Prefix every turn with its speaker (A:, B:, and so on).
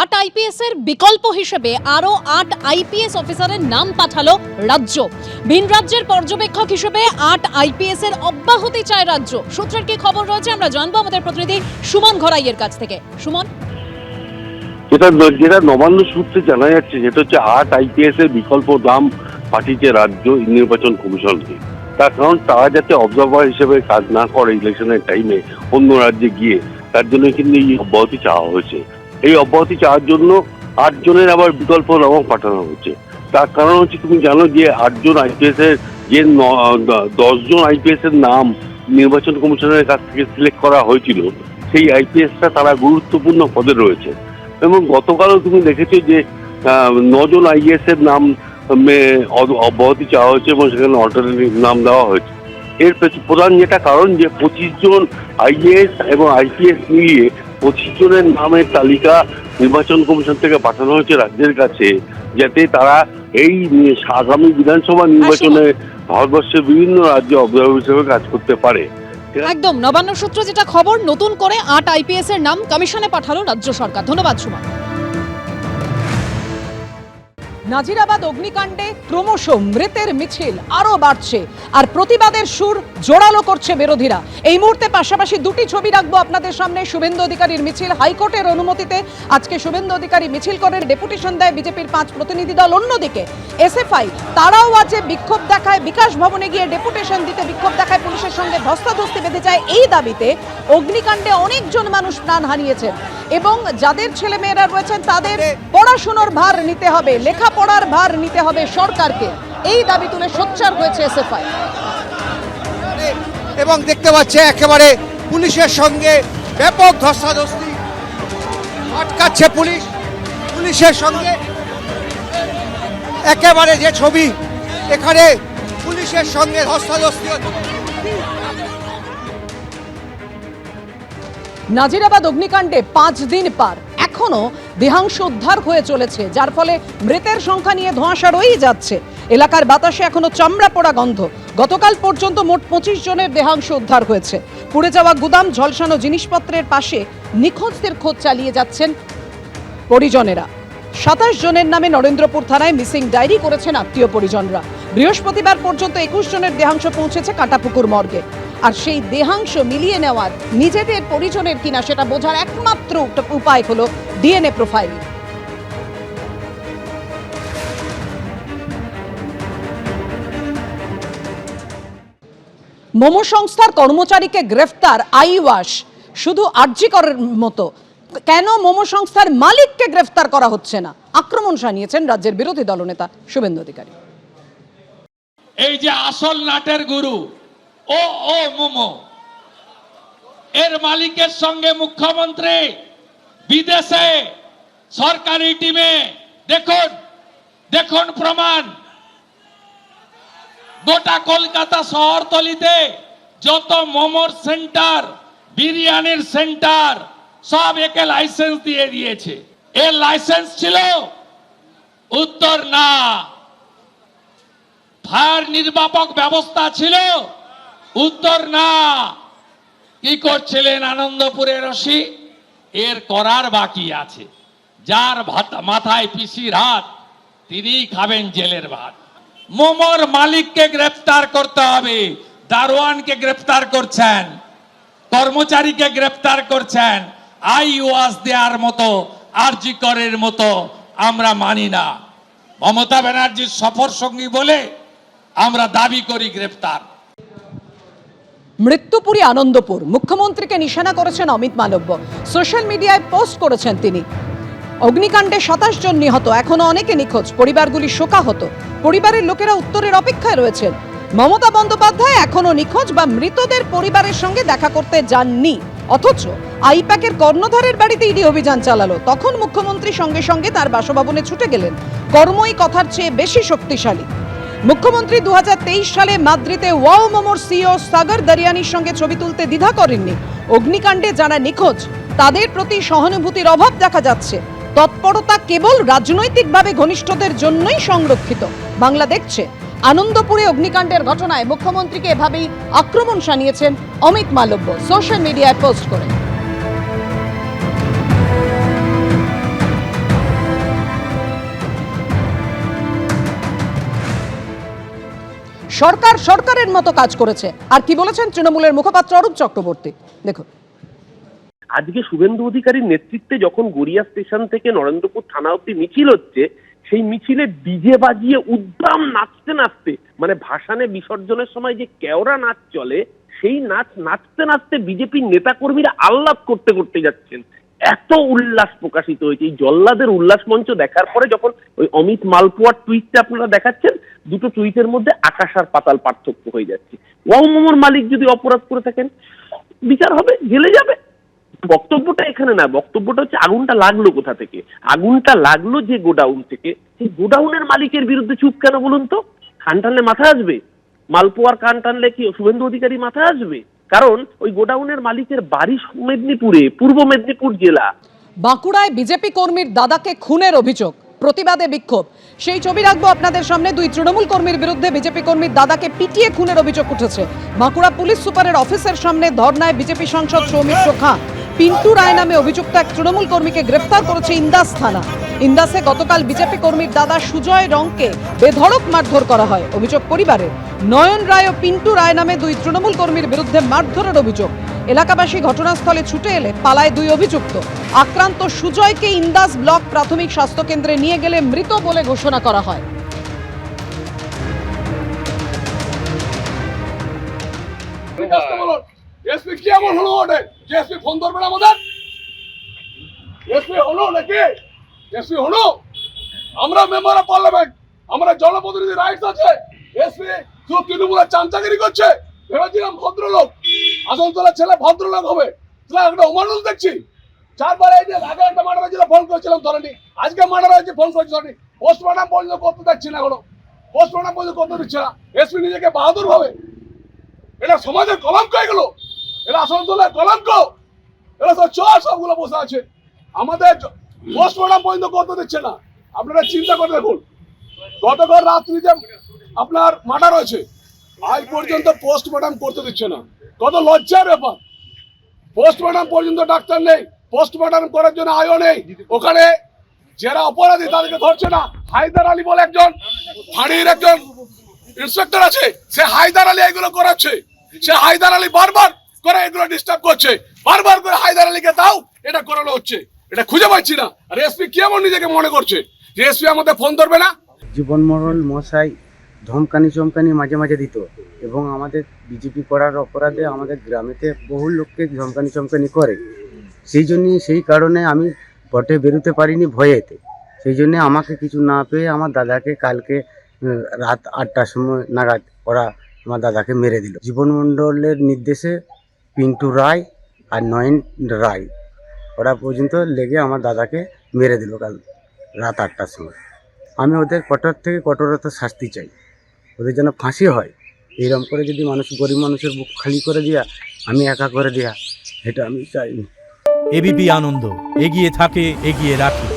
A: 8 IPS এর বিকল্প হিসেবে আরো 8 আইপিএস অফিসারের নাম পাঠালো রাজ্য। ভিন রাজ্যের পর্যবেক্ষক হিসেবে 8 আইপিএস এর অব্যাহতি চায় রাজ্য। সূত্রের কি খবর রয়েছে আমরা জানবো আমাদের প্রতিনিধি সুমন ঘরাইয়ের কাছ থেকে। সুমন,
B: যেটা নবান্ন সূত্রে জানা যাচ্ছে যেটা হচ্ছে 8 আইপিএস এর বিকল্প নাম পাঠিয়েছে রাজ্য নির্বাচন কমিশনকে। তার কারণ তারা যাতে অবজারভার হিসেবে কাজ না করে ইলেকশনের টাইমে অন্য রাজ্যে গিয়ে, তার জন্য কিন্তু এই অব্যাহতি চাওয়া হয়েছে। এই অব্যাহতি চাওয়ার জন্য 8 জনের আবার বিকল্প নাম পাঠানো হচ্ছে। তার কারণ হচ্ছে তুমি জানো যে 8 জন আইপিএস এর যে 10 জন আইপিএস এর নাম নির্বাচন কমিশনের কাছ থেকে সিলেক্ট করা হয়েছিল, সেই আইপিএসটা তারা গুরুত্বপূর্ণ পদে রয়েছে। এবং গতকালও তুমি দেখেছো যে 9 জন আইএস এর নাম অব্যাহতি চাওয়া হয়েছে এবং সেখানে অল্টারনেটিভ নাম দেওয়া হয়েছে। এর প্রধান যেটা কারণ যে 25 জন আইএস এবং আইপিএস মিলিয়ে 25 জনের নামের তালিকা নির্বাচন কমিশন থেকে পাঠানো হয়েছে রাজ্যের কাছে, যাতে তারা এই আগামী বিধানসভা নির্বাচনে ভারতবর্ষের বিভিন্ন রাজ্যে অবজারভার হিসেবে কাজ করতে পারে।
A: একদম নবান্ন সূত্র যেটা খবর, নতুন করে 8 আইপিএস এর নাম কমিশনে পাঠালো রাজ্য সরকার। ধন্যবাদ সুমন। নাজিরাবাদ অগ্নিকাণ্ডে ক্রমশ মৃতের মিছিল আরো বাড়ছে আর প্রতিবাদের সুর জোরালো করছে বিরোধীরা। এই মুহূর্তে পাশাপাশি দুটি ছবি রাখবো আপনাদের সামনে। শুভেন্দু অধিকারীর মিছিল, হাইকোর্টের অনুমতিতে আজকে শুভেন্দু অধিকারী মিছিল করে, ডেপুটেশন দেয় বিজেপির 5 প্রতিনিধি দল। অন্যদিকে এসএফআই তারাও আজ বিক্ষোভ দেখায়, বিকাশ ভবনে গিয়ে ডেপুটেশন দিতে বিক্ষোভ দেখায়, পুলিশের সঙ্গে ধস্তাধস্তি বেঁধে যায় এই দাবিতে। অগ্নিকাণ্ডে অনেকজন মানুষ প্রাণ হারিয়েছেন এবং যাদের ছেলেমেয়েরা রয়েছেন তাদের পড়াশোনার ভার নিতে হবে, লেখাপড়ার ভার নিতে হবে সরকারকে, এই দাবি তুলে সোচ্চার হয়েছে এসএফআই।
C: এবং দেখতে পাচ্ছে একেবারে পুলিশের সঙ্গে ব্যাপক ধস্তাধস্তি, আটকাচ্ছে পুলিশের সঙ্গে। একেবারে যে ছবি, এখানে পুলিশের সঙ্গে ধস্তাধস্তি।
A: নাজিরাবাদ অগ্নিকাণ্ডে 5 দিন পার, এখনো দেহাংশ উদ্ধার হয়ে চলেছে, যার ফলে মৃতের সংখ্যা নিয়ে ধোঁয়াশা রয়েই যাচ্ছে। এলাকার বাতাসে এখনো চামড়া পোড়া গন্ধ। গতকাল পর্যন্ত মোট 25 জনের দেহাংশ উদ্ধার হয়েছে। পুড়ে যাওয়া গুদাম, ঝলসানো জিনিসপত্রের পাশে নিখোঁজদের খোঁজ চালিয়ে যাচ্ছেন পরিজনেরা। 27 জনের নামে নরেন্দ্রপুর থানায় মিসিং ডায়েরি করেছেন আত্মীয় পরিজনরা। বৃহস্পতিবার পর্যন্ত 21 জনের দেহাংশ পৌঁছেছে কাটাপুকুর মর্গে। আর সেই দেহাংশ মিলিয়ে নেওয়ার নিজেদের পরিজনের কিনা সেটা বোঝার একমাত্র উপায় হলো ডিএনএ প্রোফাইলিং। মোমো সংস্থার কর্মচারীকে গ্রেফতার আইওয়াস, শুধু আরজি করার মতো। কেন মোমো সংস্থার মালিককে গ্রেফতার করা হচ্ছে না, আক্রমণ শানিয়েছেন রাজ্যের বিরোধী দলনেতা শুভেন্দু অধিকারী।
D: এই যে আসল নাটের গুরু ও মোমো, এর মালিকের সঙ্গে মুখ্যমন্ত্রী বিদেশে সরকারি টিমে, দেখুন প্রমাণ। গোটা কলকাতা শহরতলিতে যত মোমোর সেন্টার, বিরিয়ানির সেন্টার, সব একে লাইসেন্স দিয়ে দিয়েছে। এর লাইসেন্স ছিল? উত্তর না। ফায়ার নির্বাপক ব্যবস্থা ছিল? উত্তর না। কি করছিলেন আনন্দপুরের ওসি? এর করার বাকি আছে। যার মাথায় পিসির হাত, তিনিই খাবেন জেলের ভাত। মোমোর মালিককে গ্রেফতার করতে হবে। দারোয়ানকে গ্রেফতার করছেন, কর্মচারীকে গ্রেফতার করছেন। আইওয়াস দেওয়ার মতো, আরজি করের মতো আমরা মানি না। মমতা ব্যানার্জির সফর সঙ্গী বলে আমরা দাবি করি গ্রেফতার।
A: মৃত্যুপুরী আনন্দপুর, মুখ্যমন্ত্রীকে নিশানা করেছেন অমিত মালব্য। সোশ্যাল মিডিয়ায় পোস্ট করেছেন তিনি। অগ্নিকাণ্ডে 27 জন নিহত, এখনো অনেকে নিখোঁজ, পরিবারগুলি শোকাহত। পরিবারের লোকেরা উত্তরের অপেক্ষায় রয়েছেন। মমতা বন্দ্যোপাধ্যায় এখনো নিখোঁজ বা মৃতদের পরিবারের সঙ্গে দেখা করতে যাননি, অথচ আইপ্যাকের কর্ণধারের বাড়িতে ইডি অভিযান চালালো। তখন মুখ্যমন্ত্রী সঙ্গে সঙ্গে তার বাসভবনে ছুটে গেলেন। কর্মই কথার চেয়ে বেশি শক্তিশালী। মুখ্যমন্ত্রী 2023 সালে মাদ্রিদে ওয়াও মোমোর সিইও সাগর দরিয়ানির সঙ্গে ছবি তুলতে দ্বিধা করেননি। অগ্নিকাণ্ডে যারা নিখোঁজ তাদের প্রতি সহানুভূতির অভাব দেখা যাচ্ছে। তৎপরতা কেবল রাজনৈতিকভাবে ঘনিষ্ঠদের জন্যই সংরক্ষিত। বাংলা দেখছে। আনন্দপুরে অগ্নিকাণ্ডের ঘটনায় মুখ্যমন্ত্রীকে এভাবেই আক্রমণ শানিয়েছেন অমিত মালব্য সোশ্যাল মিডিয়ায় পোস্ট করে। সরকার সরকারের মতো কাজ করেছে। আর কি বলেছেন তৃণমূলের মুখপাত্র অরূপ চক্রবর্তী, দেখুন।
E: আজকে শুভেন্দু অধিকারীর নেতৃত্বে যখন গড়িয়া স্টেশন থেকে নরেন্দ্রপুর থানা অব্দি মিছিল হচ্ছে, সেই মিছিলে ডিজে বাজিয়ে উদ্দাম নাচতে নাচতে, মানে ভাসানে বিসর্জনের সময় যে কেওড়া নাচ চলে, সেই নাচ নাচতে নাচতে বিজেপির নেতাকর্মীরা আহ্লাদ করতে করতে যাচ্ছেন। এত উল্লাস প্রকাশিত হয়েছে। এই জল্লাদের উল্লাস মঞ্চ দেখার পরে যখন ওই অমিত মালপুয়ার টুইটটা আপনারা দেখাচ্ছেন, দুটো টুইটের মধ্যে আকাশ আর পাতাল পার্থক্য হয়ে যাচ্ছে। ওয়াও মোমোর মালিক যদি অপরাধ করে থাকেন, বিচার হবে, জেলে যাবে। বক্তব্যটা এখানে না, বক্তব্যটা হচ্ছে আগুনটা লাগলো কোথা থেকে। আগুনটা লাগলো যে গোডাউন থেকে। সেই গোডাউনের মালিকের বিরুদ্ধে চুপ কেন বলুন তো? কান টানলে মাথা আসবে? মালপোয়ার কান টানলে কি শুভেন্দু অধিকারী মাথা আসবে? কারণ ওই গোডাউনের মালিকের বাড়ি মেদিনীপুরে, পূর্ব মেদিনীপুর জেলা।
A: বাঁকুড়ায় বিজেপি কর্মীর দাদাকে খুনের অভিযোগ, প্রতিবাদে বিক্ষোভ। সেই ছবি রাখবো আপনাদের সামনে। দুই তৃণমূল কর্মীর বিরুদ্ধে বিজেপি কর্মীর দাদাকে পিটিয়ে খুনের অভিযোগ উঠেছে। বাঁকুড়া পুলিশ সুপারের অফিসের সামনে ধর্নায় বিজেপি সাংসদ সৌমিত্র খাঁ। পিন্টু রায় নামে অভিযুক্ত এক তৃণমূল কর্মীকে গ্রেফতার করেছে ইন্দাস থানা। ইন্দাসে গতকাল বিজেপি কর্মীর দাদা সুজয় রংকে বেধড়ক মারধর করা হয়। অভিযোগ পরিবারের। নয়ন রায় ও পিন্টু রায় নামে দুই তৃণমূল কর্মীর বিরুদ্ধে মারধরের অভিযোগ। এলাকাবাসী ঘটনাস্থলে ছুটে এলে পালায় দুই অভিযুক্ত। আক্রান্ত সুজয়কে ইন্দাস ব্লক প্রাথমিক স্বাস্থ্য কেন্দ্রে নিয়ে গেলে মৃত বলে ঘোষণা করা হয়।
F: এসপি কি এমন হলো ওটা যে এসপি ফোন ধরবে না আমাদের? এসপি হলো নাকি? এসপি হলো? আমরা মেম্বার অফ পার্লামেন্ট, আমরা জনপ্রতিনিধি রাইটস আছে। এসপি শুধু তৃণমূলের চামচাগিরি করছে। ভেবেছিলাম ভদ্রলোক, আসানসোলের ছেলে ভদ্রলোক হবে, একটা অমানুষ দেখছি। চারবার এই যে আগে একটা মার্ডার হয়েছিল, ফোন করেছিলাম ধরেনি। আজকে মার্ডার হয়েছে, ফোন করেছি ধরেনি। পোস্টমর্টম পর্যন্ত করতে দেখছি না, এখনো পোস্টমর্টম পর্যন্ত করতে দিচ্ছে না। এসপি নিজেকে বাহাদুর ভাবে। এটা সমাজের কলঙ্ক, এগুলো এটা আসানসোলের কলঙ্ক। এরা সব চোর, সবগুলো বসে আছে। আমাদের পোস্টমর্টম পর্যন্ত করতে দিচ্ছে না। আপনারা চিন্তা করে দেখুন, গতকাল রাত্রিতে আপনার মার্ডার হয়েছে, আজ পর্যন্ত পোস্টমর্টম করতে দিচ্ছে না। কত লজ্জার ব্যাপার। পোস্টমর্টম পর্যন্ত ডাক্তার নেই, পোস্টমর্টম করার জন্য আয়ও নেই। ওখানে যারা অপরাধী তাদেরকে ধরছে না। হায়দার আলী বলে একজন ফাঁড়ির একজন ইন্সপেক্টর আছে, সে হায়দার আলী এগুলো করাচ্ছে। সে হায়দার আলী বারবার করে এগুলো ডিস্টার্ব করছে, বারবার করে হায়দার আলীকে দাও, এটা করানো হচ্ছে। এটা খুঁজে পাচ্ছি না। আর এসপি কি এমন নিজেকে মনে করছে যে এসপি আমাদের ফোন ধরবে না?
G: জীবন মরণ মশাই ধমকানি চমকানি মাঝে মাঝে দিত, এবং আমাদের বিজেপি করার অপরাধে আমাদের গ্রামেতে বহু লোককে ধমকানি চমকানি করে। সেই কারণে আমি পথে বেরোতে পারিনি ভয়েতে। সেই জন্যে আমাকে কিছু না পেয়ে আমার দাদাকে কালকে রাত 8টার সময় নাগাদ ওরা আমার দাদাকে মেরে দিল। জীবন মণ্ডলের নির্দেশে পিন্টু রায় আর নয়ন রায় ওরা পর্যন্ত লেগে আমার দাদাকে মেরে দিল কাল রাত 8টার সময়। আমি ওদের কঠোর থেকে কঠোরতা শাস্তি চাই, ওদের যেন ফাঁসি হয়। এইরকম করে যদি মানুষ, গরিব মানুষের বুক খালি করে দেয়া, আমি একা করে দেয়া, এটা আমি চাইনি।
H: এবিপি আনন্দ, এগিয়ে থাকে, এগিয়ে রাখে।